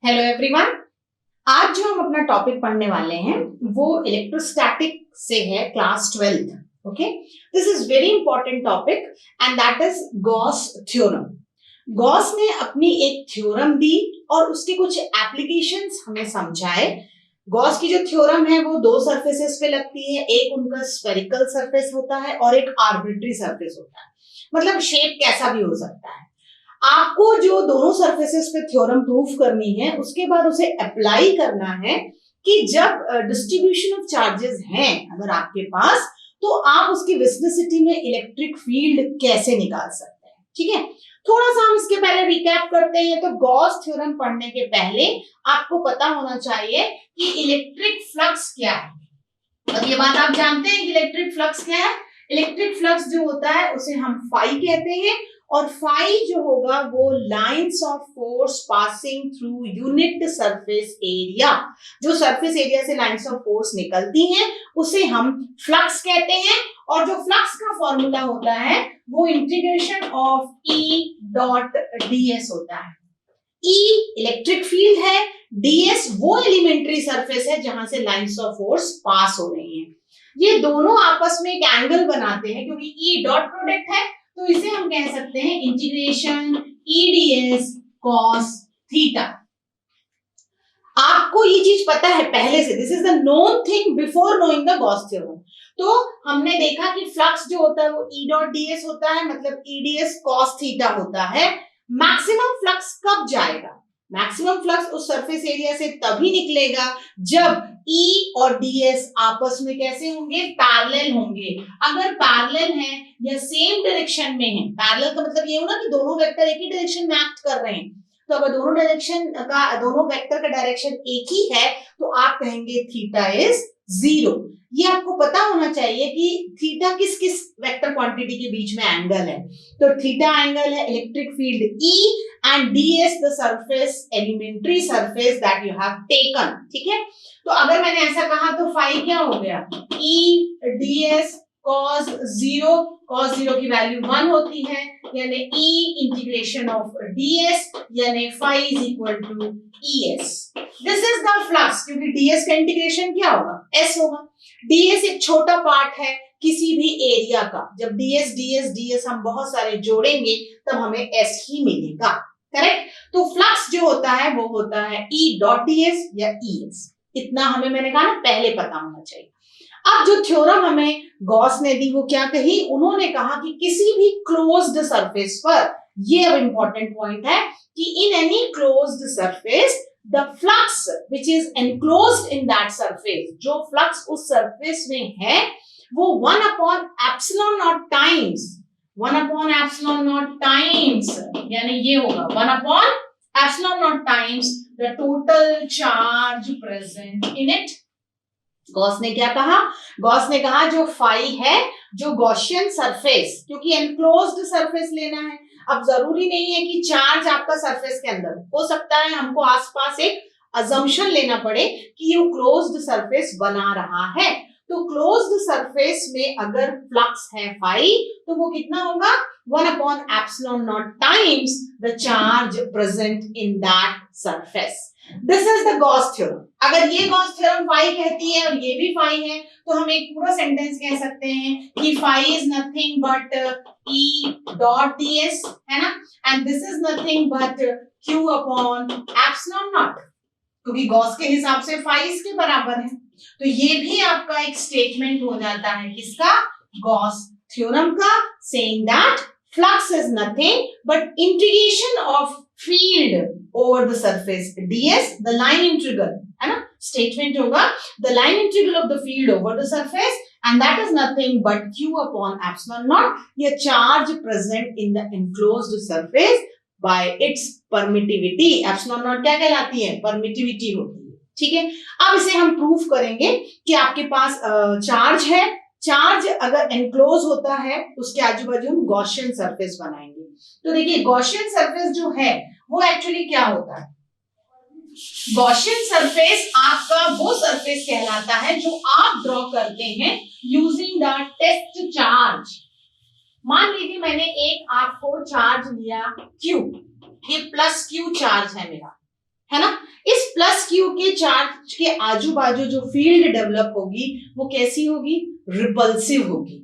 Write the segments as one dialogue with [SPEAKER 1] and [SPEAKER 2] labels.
[SPEAKER 1] Hello everyone. आज जो हम अपना टॉपिक पढ़ने वाले हैं वो इलेक्ट्रोस्टैटिक से है, class 12th। Okay, this is very important topic and that is Gauss theorem. Gauss ने अपनी एक थ्योरम दी और उसके कुछ एप्लीकेशंस हमें समझाए। गॉस की जो थ्योरम है वो दो सरफेसेस पे लगती है, एक उनका स्फेरिकल सरफेस होता है और एक आर्बिट्री सरफेस होता है, मतलब शेप कैसा भी हो सकता है। आपको जो दोनों सरफेसेस पे थ्योरम प्रूफ करनी है उसके बाद उसे अप्लाई करना है कि जब डिस्ट्रीब्यूशन ऑफ चार्जेस हैं अगर आपके पास, तो आप उसकी विस्कोसिटी में इलेक्ट्रिक फील्ड कैसे निकाल सकते हैं। ठीक है, थोड़ा सा हम इसके पहले रिकैप करते हैं। तो गॉस थ्योरम पढ़ने के पहले आपको पता होना चाहिए कि इलेक्ट्रिक फ्लक्स क्या है। और ये बात आप जानते हैं कि इलेक्ट्रिक फ्लक्स क्या है। इलेक्ट्रिक फ्लक्स जो होता है उसे हम फाई कहते हैं और फाई जो होगा वो lines of force passing through unit surface area. जो सरफेस एरिया से लाइंस ऑफ फोर्स निकलती हैं उसे हम फ्लक्स कहते हैं। और जो फ्लक्स का फॉर्मूला होता है वो integration of E dot ds होता है। ई इलेक्ट्रिक फील्ड है, ds वो एलिमेंट्री सरफेस है जहां से लाइंस ऑफ फोर्स पास हो रही हैं। ये दोनों आपस में एक एंगल बनाते हैं क्योंकि ई डॉट प्रोडक्ट है, तो इसे हम कह सकते हैं इंटीग्रेशन ई ds cos थीटा। आपको ये चीज पता है पहले से, this is the known thing before knowing the Gauss theorem. तो हमने देखा कि फ्लक्स जो होता है वो ई डॉट ds होता है, मतलब ई ds cos थीटा होता है। मैक्सिमम फ्लक्स कब जाएगा? मैक्सिमम फ्लक्स उस सरफेस एरिया से तभी निकलेगा जब E और ds आपस में कैसे होंगे? पैरेलल होंगे। अगर पैरेलल हैं या सेम डायरेक्शन में हैं, पैरेलल का मतलब ये होना कि दोनों वेक्टर एक ही डायरेक्शन में एक्ट कर रहे हैं। तो अगर दोनों वेक्टर का डायरेक्शन एक ही है तो आप कहेंगे थीटा इज 0। ये आपको पता होना चाहिए कि थीटा किस किस वेक्टर क्वांटिटी के बीच में एंगल है। तो थीटा एंगल है electric field E and ds the surface elementary surface that you have taken। ठीक है, तो अगर मैंने ऐसा कहा तो फाई क्या हो गया? E ds cos 0 की वैल्यू 1 होती है, यानी E इंटीग्रेशन ऑफ ds यानी phi is equal to es। This is the flux, क्योंकि ds का इंटीग्रेशन क्या होगा? s होगा। ds एक छोटा पार्ट है किसी भी एरिया का। जब ds हम बहुत सारे जोड़ेंगे तब हमें s ही मिलेगा। करेक्ट। तो फ्लक्स जो होता है वो होता है E डॉट ds या es। इतना हमें, मैंने कहा ना, पहले पता होना चाहिए। अब जो थ्योरम हमें गॉस ने दी वो क्या कही? उन्होंने कहा कि किसी भी क्लोज्ड सरफेस पर, ये अब इंपॉर्टेंट पॉइंट है, कि in any closed surface the flux which is enclosed in that surface, जो फ्लक्स उस सरफेस में है वो 1 upon epsilon not times 1 upon epsilon not times, यानी ये होगा 1 upon epsilon not times the total charge present in it. Gauss ने क्या कहा? गॉस ने कहा जो फाई है, जो गॉसियन सरफेस, क्योंकि एनक्लोज्ड सरफेस लेना है। अब जरूरी नहीं है कि चार्ज आपका सरफेस के अंदर हो सकता है, हमको आसपास एक अजम्पशन लेना पड़े कि ये क्लोज्ड सरफेस बना रहा है। तो क्लोज्ड सरफेस में अगर फ्लक्स है फाई तो वो कितना होगा? 1 upon epsilon not times the charge present in that surface. This is the Gauss theorem. अगर ये गॉस थ्योरम फाई कहती है और ये भी फाई है तो हम एक पूरा सेंटेंस कह सकते हैं कि phi is nothing but E dot ds, है ना, and this is nothing but Q upon epsilon naught, क्योंकि गॉस के हिसाब से फाई इसके बराबर है। तो ये भी आपका एक स्टेटमेंट हो जाता है किसका? गॉस थ्योरम का, saying that flux is nothing but integration of field over the surface ds, the line integral, है ना, स्टेटमेंट होगा the line integral of the field over the surface and that is nothing but Q upon epsilon naught, ये charge present in the enclosed surface by its permittivity। epsilon naught क्या कहलाती है? permittivity होती है। ठीक है, अब इसे हम प्रूफ करेंगे कि आपके पास चार्ज है। चार्ज अगर एनक्लोज होता है उसके आजू बाजू हम गॉसियन सरफेस बनाएंगे। तो देखिए गॉसियन सरफेस जो है वो एक्चुअली क्या होता है? गॉसियन सरफेस आपका वो सरफेस कहलाता है जो आप ड्रॉ करते हैं यूजिंग द टेस्ट चार्ज। मान लीजिए मैंने एक आपको चार्ज लिया Q, ये प्लस Q चार्ज है मेरा, है ना। इस प्लस क्यू के चार्ज के आजू बाजू जो फील्ड डेवलप होगी वो कैसी होगी, रिपल्सिव होगी।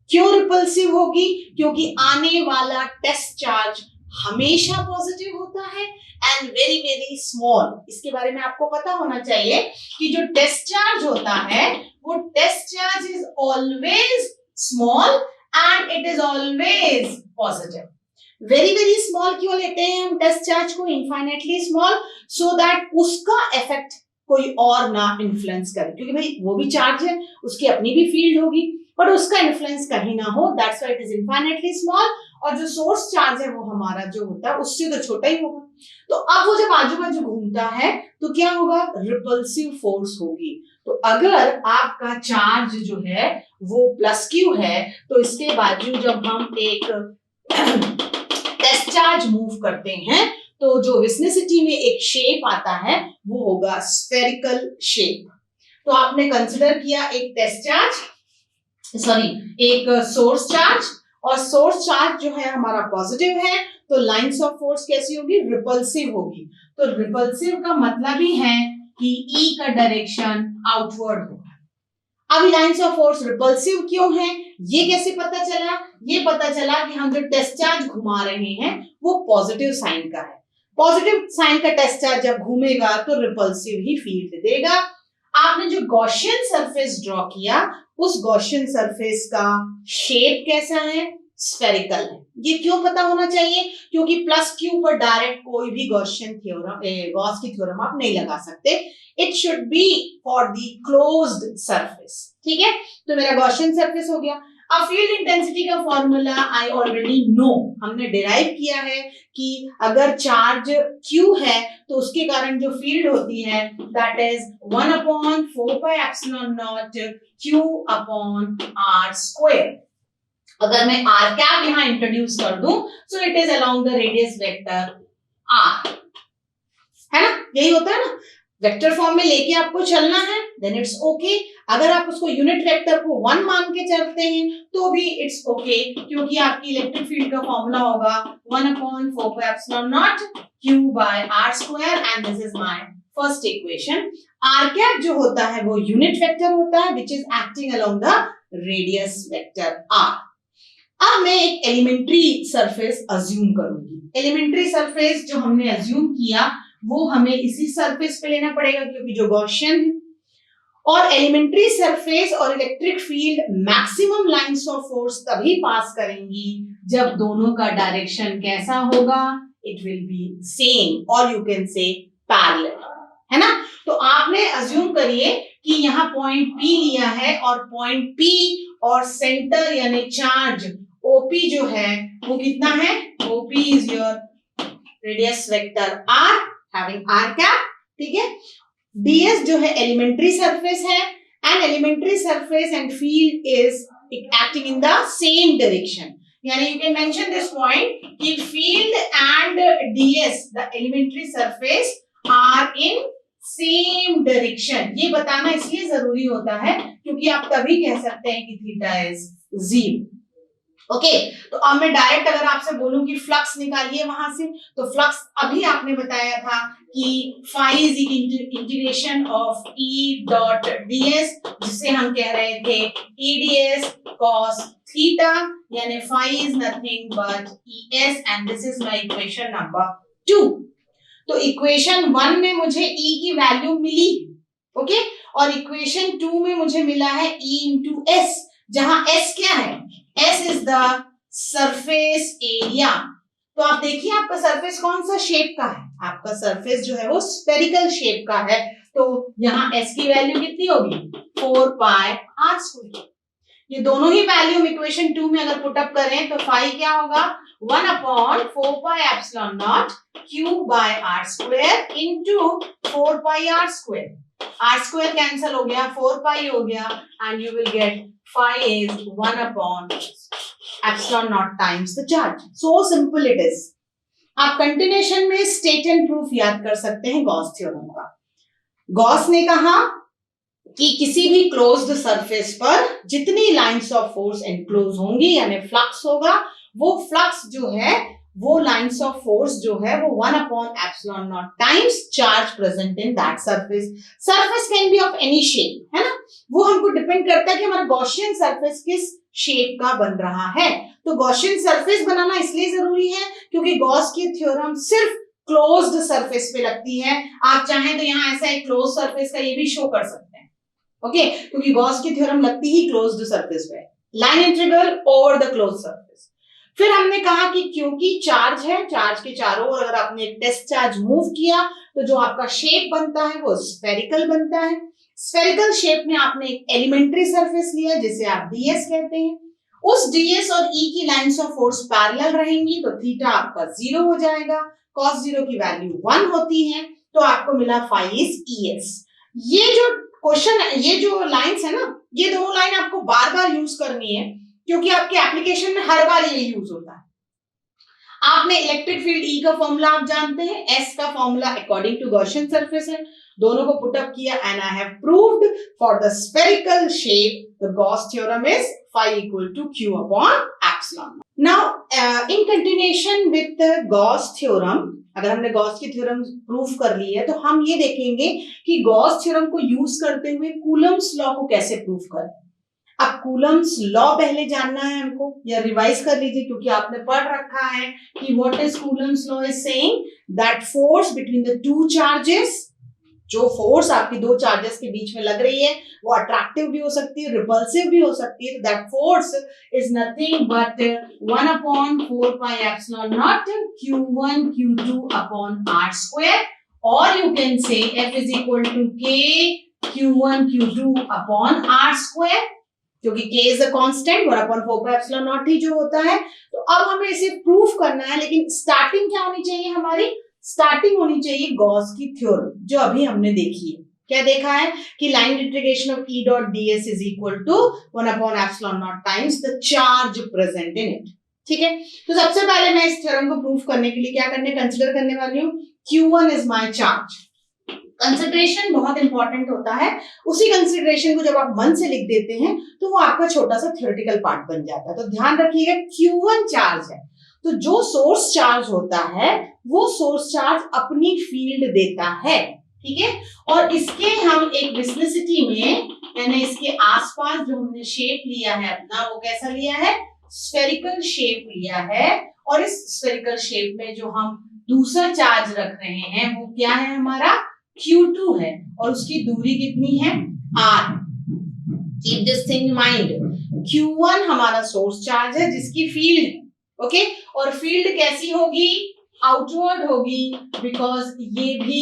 [SPEAKER 1] क्यों रिपल्सिव होगी, क्योंकि आने वाला टेस्ट चार्ज हमेशा पॉजिटिव होता है एंड वेरी वेरी स्मॉल। इसके बारे में आपको पता होना चाहिए कि जो टेस्ट चार्ज होता है वो test charge is always small and it is always positive. Very very small क्यों लेते हैं हम टेस्ट चार्ज को, इनफाइनाइटली स्मॉल, सो दैट उसका इफेक्ट कोई और ना इन्फ्लुएंस करे, क्योंकि भाई वो भी चार्ज है, उसकी अपनी भी फील्ड होगी, बट उसका इन्फ्लुएंस कहीं ना हो, that's why it is infinitely small. और जो सोर्स चार्ज है वो हमारा जो होता है उससे तो छोटा ही होगा। तो अब वो जब आजू बाजू घूमता है तो क्या होगा, रिपल्सिव फोर्स होगी। तो अगर आपका चार्ज जो है वो प्लस क्यू है तो इसके बाजू जब हम एक टेस्ट चार्ज मूव करते हैं तो जो विस्निसिटी में एक शेप आता है वो होगा स्फेरिकल शेप। तो आपने कंसिडर किया एक टेस्ट चार्ज, सॉरी एक सोर्स चार्ज, और सोर्स चार्ज जो है हमारा पॉजिटिव है, तो लाइंस ऑफ फोर्स कैसी होगी, रिपल्सिव होगी। तो रिपल्सिव का मतलब ही है कि ई का डायरेक्शन आउटवर्ड होगा। अब लाइंस ऑफ फोर्स रिपल्सिव क्यों है, ये कैसे पता चला, ये पता चला कि हम जो टेस्ट चार्ज घुमा रहे हैं वो पॉजिटिव साइन का है। पॉजिटिव साइन का टेस्ट चार्ज जब घूमेगा तो रिपल्सिव ही फील्ड देगा। आपने जो गॉसियन सरफेस ड्रॉ किया उस गॉसियन सरफेस का शेप कैसा है, स्फेरिकल है। ये क्यों पता होना चाहिए, क्योंकि प्लस क्यू पर डायरेक्ट कोई भी गॉसियन थ्योरम, गॉस की थ्योरम आप नहीं लगा सकते। It should be for the closed surface, ठीक है। तो मेरा गॉसियन सरफेस हो गया। अब फील्ड इंटेंसिटी का फॉर्मूला आई ऑलरेडी नो, हमने डिराइव किया है कि अगर चार्ज Q है तो उसके कारण जो फील्ड होती है that is 1/4πε0 Q upon R square. अगर मैं R कैप यहां इंट्रोड्यूस कर दूं so it is along the radius vector R, है ना, यही होता है ना। वेक्टर फॉर्म में लेके आपको चलना है देन इट्स ओके। अगर आप उसको यूनिट वेक्टर को 1 मान के चलते हैं तो भी इट्स ओके, क्योंकि आपकी इलेक्ट्रिक फील्ड का फॉर्मूला होगा 1/4πε0 Q by R square and this is my first equation। R cap जो होता है वो यूनिट वेक्टर होता है which is acting along the radius vector R। अब मैं एक एलिमेंट्री सरफेस अज्यूम करूंगी। एलिमेंट्री सरफेस जो हमने अज्यूम किया वो हमें इसी सरफेस पे लेना पड़ेगा क्योंकि जो गॉसियन है, और एलिमेंट्री सरफेस और electric field maximum lines of force तभी पास करेंगी जब दोनों का डायरेक्शन कैसा होगा, इट विल बी सेम और यू कैन से पैरेलल, है ना। तो आपने अज्यूम करिए कि यहाँ पॉइंट P लिया है और पॉइंट P और सेंटर यानी चार्ज OP जो है वो कितना है, OP is your radius vector R having R cap, ठीक है। ds जो है एलिमेंट्री सरफेस है and elementary surface and field is acting in the same direction, यानी you can mention this point कि field and ds the elementary surface are in same direction. ये बताना इसलिए जरूरी होता है क्योंकि आप तभी कह सकते हैं कि थीटा इज 0। ओके तो अब मैं डायरेक्ट अगर आपसे बोलूं कि फ्लक्स निकालिए वहां से, तो फ्लक्स अभी आपने बताया था कि phi is integration of E dot ds, जिसे हम कह रहे थे eds cos थीटा, यानी phi is nothing but es and this is my equation number 2। तो इक्वेशन 1 में मुझे E की वैल्यू मिली, ओके, और इक्वेशन 2 में मुझे मिला है E इंटू S, जहां S क्या है, S is the surface area. तो आप देखिए आपका सरफेस कौन सा शेप का है, आपका सरफेस जो है वो स्फेरिकल शेप का है। तो यहाँ S की वैल्यू कितनी होगी, 4πr²। ये दोनों ही वैल्यू हम इक्वेशन 2 में अगर पुट अप करें तो फाई क्या होगा, 1/4πε0 Q by R² into 4πr²। R² cancel हो गया, 4π हो गया and you will get phi is 1/ε0 times the charge। So simple it is। आप कंटिन्यूएशन में स्टेट एंड प्रूफ याद कर सकते हैं गॉस थ्योरम का। गॉस ने कहा कि किसी भी क्लोज्ड सरफेस पर जितनी लाइंस ऑफ फोर्स एनक्लोज होंगी यानी फ्लक्स होगा, वो फ्लक्स जो है वो लाइंस ऑफ फोर्स जो है वो 1/ε0 times charge present in that surface. Surface can be of any shape, है ना. वो हमको डिपेंड करता है कि हमारा गॉसियन सरफेस किस शेप का बन रहा है. तो गॉसियन सरफेस बनाना इसलिए जरूरी है क्योंकि गॉस की थ्योरम सिर्फ क्लोज्ड सरफेस पे लगती है. आप चाहें तो यहाँ ऐसा एक क्लोज सरफेस का ये भी शो कर सकते हैं. ओके, क्योंकि गॉस की थ्योरम लगती ही क्लोज्ड सरफेस पे. Line integral over the close surface. फिर हमने कहा कि क्योंकि चार्ज है, चार्ज के चारों ओर अगर आपने एक टेस्ट चार्ज मूव किया तो जो आपका शेप बनता है वो स्फेरिकल बनता है. स्फेरिकल शेप में आपने एक एलिमेंट्री सरफेस लिया जिसे आप डीएस कहते हैं. उस डीएस और ई की लाइंस ऑफ फोर्स पैरेलल रहेंगी तो थीटा आपका 0 हो जाएगा. cos 0 की वैल्यू 1 होती है तो आपको मिला phi is ES. ये जो क्वेश्चन है, ये जो लाइंस है ना, ये दोनों लाइन आपको बार बार यूज करनी है क्योंकि आपके एप्लीकेशन में हर बार ये यूज होता है. आपने इलेक्ट्रिक फील्ड E का फॉर्मूला आप जानते हैं, S का formula according to Gaussian surface है. दोनों को पुट अप किया and I have proved for the spherical shape the Gauss theorem is phi equal to q upon epsilon. Now in continuation with the Gauss theorem, अगर हमने Gauss की theorem proof कर ली है तो हम ये देखेंगे कि गॉस थ्योरम को यूज करते हुए कूलम्स लॉ को कैसे प्रूफ करें. अब कूलम्स लॉ पहले जानना है हमको, या रिवाइज कर लीजिए क्योंकि आपने पढ़ रखा है कि what is Coulomb's law is saying that force between the two charges, जो फोर्स आपकी दो चार्जेस के बीच में लग रही है वो अट्रैक्टिव भी हो सकती है, रिपल्सिव भी हो सकती है. That force is nothing but 1/4 pi epsilon naught q1 q2 upon r square, or you can say F is equal to k q1 q2 upon r square, क्योंकि k is a constant, 1/4 pi epsilon naught ही जो होता है. तो अब हमें इसे proof करना है, लेकिन स्टार्टिंग क्या होनी चाहिए हमारी? स्टार्टिंग होनी चाहिए गॉस की थ्योरम जो अभी हमने देखी है. क्या देखा है कि line integration of E dot ds is equal to 1/ε0 times the charge present in it. ठीक है, तो सबसे पहले मैं इस थ्योरम को प्रूफ करने के लिए क्या कंसिडर करने वाली हूँ, Q1 is my charge. Consideration बहुत इंपॉर्टेंट होता है. उसी कंसिडरेशन को जब आप मन से लिख देते हैं तो वो आपका छोटा सा थ्योरेटिकल पार्ट बन जाता है. तो ध्यान रखिएगा Q1 चार्ज है, तो जो सोर्स चार्ज होता है वो सोर्स चार्ज अपनी फील्ड देता है. ठीक है, और इसके हम एक विस्कोसिटी में, यानी इसके आसपास जो हमने शेप लिया है अपना, वो कैसा लिया है? स्फेरिकल शेप लिया है. और इस स्फेरिकल शेप में जो हम दूसरा चार्ज रख रहे हैं वो क्या है? हमारा Q2 है, और उसकी दूरी कितनी है? R. Keep this thing in mind. Q1 हमारा सोर्स चार्ज है जिसकी फील्ड है. ओके, और फील्ड कैसी होगी? आउटवर्ड होगी, बिकॉज ये भी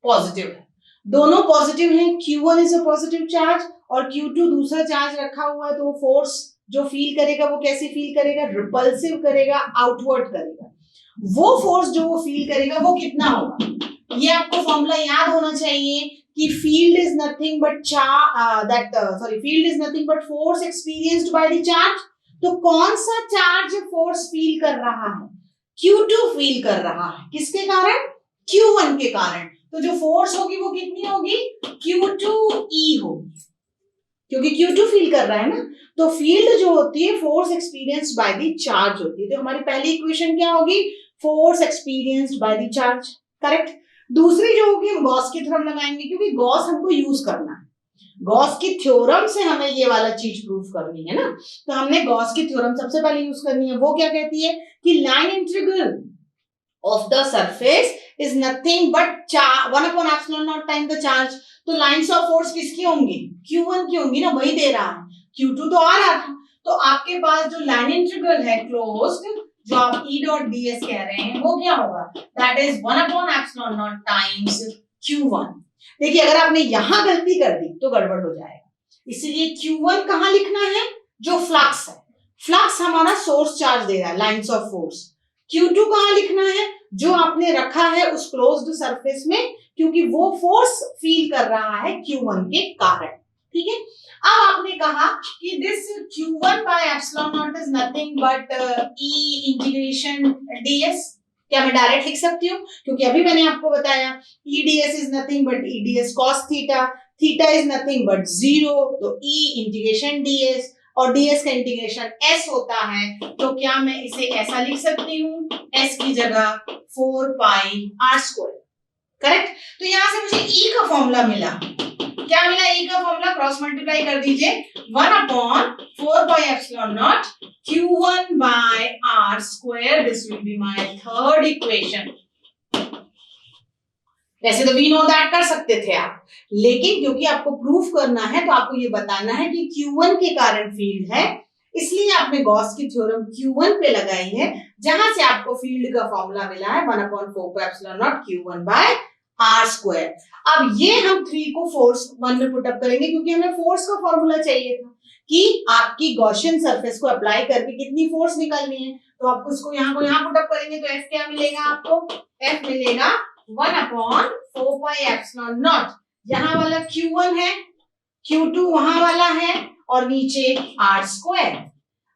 [SPEAKER 1] पॉजिटिव है. दोनों पॉजिटिव हैं. Q1 is a positive charge और Q2 दूसरा चार्ज रखा हुआ है, तो फोर्स जो फील करेगा वो कैसे फील करेगा? रिपल्सिव करेगा, आउटवर्ड करेगा. वो फोर्स जो वो फील करेगा वो कितना होगा? ये आपको फॉर्मूला याद होना चाहिए कि field is nothing but force experienced by the charge. तो कौन सा चार्ज फोर्स फील कर रहा है? Q2 फील कर रहा है. किसके कारण? Q1 के कारण. तो जो फोर्स होगी वो कितनी होगी? Q2E होगी, क्योंकि Q2 फील कर रहा है ना. तो फील्ड जो होती है force experienced by the charge होती है. तो हमारी पहली इक्वेशन क्या होगी? Force experienced by the charge. Correct. दूसरी जो होगी हम गॉस की थ्योरम लगाएंगे, क्योंकि गॉस हमको यूज करना है. गॉस की थ्योरम से हमें ये वाला चीज प्रूफ करनी है ना. तो हमने गॉस की थ्योरम सबसे पहले यूज करनी है. वो क्या कहती है कि line integral of the surface is nothing but 1/ε0 time the charge. तो लाइंस ऑफ फोर्स किसकी होंगी? Q1 की होंगी ना, वही दे रहा है. Q2 तो आ रहा था. तो आपके पास जो लाइन इंटीग्रल है क्लोज्ड, जो आप E डॉट ds कह रहे हैं, वो क्या होगा? That is 1/ε0 times Q1. देखिए, अगर आपने यहां गलती कर दी तो गड़बड़ हो जाएगा. इसीलिए Q1 कहां लिखना है? जो फ्लक्स है. फ्लक्स हमारा सोर्स चार्ज दे रहा है, लाइंस ऑफ फोर्स. Q2 कहां लिखना है? जो आपने रखा है उस क्लोज्ड सरफेस में, क्योंकि वो फोर्स फील कर रहा है Q1 के कारण. ठीक है. अब आपने कहा कि this Q1/ε0 is nothing but E integration ds. क्या मैं डायरेक्ट लिख सकती हूँ? क्योंकि अभी मैंने आपको बताया E ds is nothing but E ds cos theta. Theta is nothing but 0, तो E इंटीग्रेशन ds और ds का इंटीग्रेशन s होता है, तो क्या मैं इसे ऐसा लिख सकती हूँ, s की जगह 4 पाई r स्क्वायर, करेक्ट। तो यहां से मुझे e का फॉर्मूला मिला, क्या मिला, e का फॉर्मूला क्रॉस मल्टीप्लाई कर दीजिए, 1/4 pi epsilon naught q1 by r square, this will be my third equation। वैसे तो वी नो दैट कर सकते थे आप, लेकिन क्योंकि आपको प्रूफ करना है तो आपको ये बताना है कि Q1 के कारण फील्ड है, इसलिए आपने गॉस की थ्योरम Q1 पे लगाई है, जहां से आपको फील्ड का फॉर्मूला मिला है 1/4 epsilon naught Q1 by r square. अब ये हम 3 को फोर्स 1 में पुट अप करेंगे, क्योंकि हमें फोर्स का फॉर्मूला चाहिए था कि आपकी गॉसियन सरफेस को अप्लाई करके कितनी फोर्स निकालनी है, तो आपको इसको यहाँ पुट अप करेंगे तो F क्या मिलेगा, आपको F मिलेगा 1/4 पाई एप्सिलॉन नॉट, यहाँ वाला Q1 है, Q2 वहां वाला है और नीचे r square.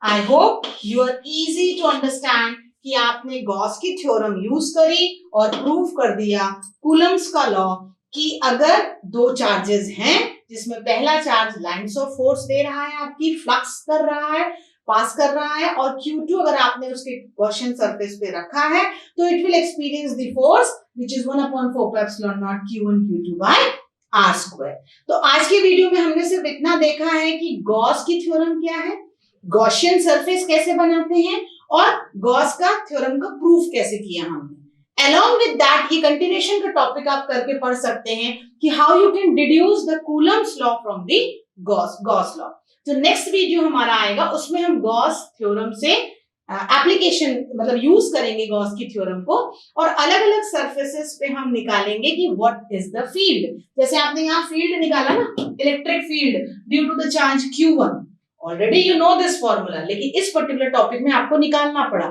[SPEAKER 1] I hope you are easy to understand कि आपने गॉस की थ्योरम यूज करी और प्रूव कर दिया कूलम्स का लॉ कि अगर दो चार्जेस हैं जिसमें पहला चार्ज लाइन्स ऑफ फोर्स दे रहा है, आपकी फ्लक्स कर रहा है, पास कर रहा है, और Q2 अगर आपने उसके गॉसियन सरफेस पे रखा है तो it will experience the force which is 1/4 epsilon naught Q1 Q2 by r square. तो आज के वीडियो में हमने सिर्फ इतना देखा है कि गॉस की थ्योरम क्या है, गॉसियन सरफेस कैसे बनाते हैं और गॉस का थ्योरम का प्रूफ कैसे किया हमने। Along with that, ये कंटिन्यूएशन का टॉपिक आप करके पढ़ सकते हैं कि how you can deduce the Coulomb's law from the Gauss law. जो नेक्स्ट वीडियो हमारा आएगा उसमें हम गॉस थ्योरम से एप्लीकेशन मतलब यूज करेंगे गॉस की थ्योरम को, और अलग अलग सरफेसेस पे हम निकालेंगे कि व्हाट इज द फील्ड। जैसे आपने यहाँ फील्ड निकाला ना, electric field due to the charge Q1, already you know this formula, लेकिन इस पर्टिकुलर टॉपिक में आपको निकालना पड़ा।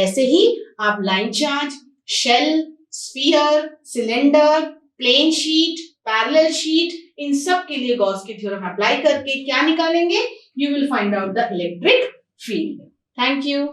[SPEAKER 1] ऐसे ही आप line charge, shell, sphere, cylinder, plane sheet, parallel sheet, इन सब के लिए गॉस की थ्योरम अप्लाई करके क्या निकालेंगे, you will find out the electric field. Thank you.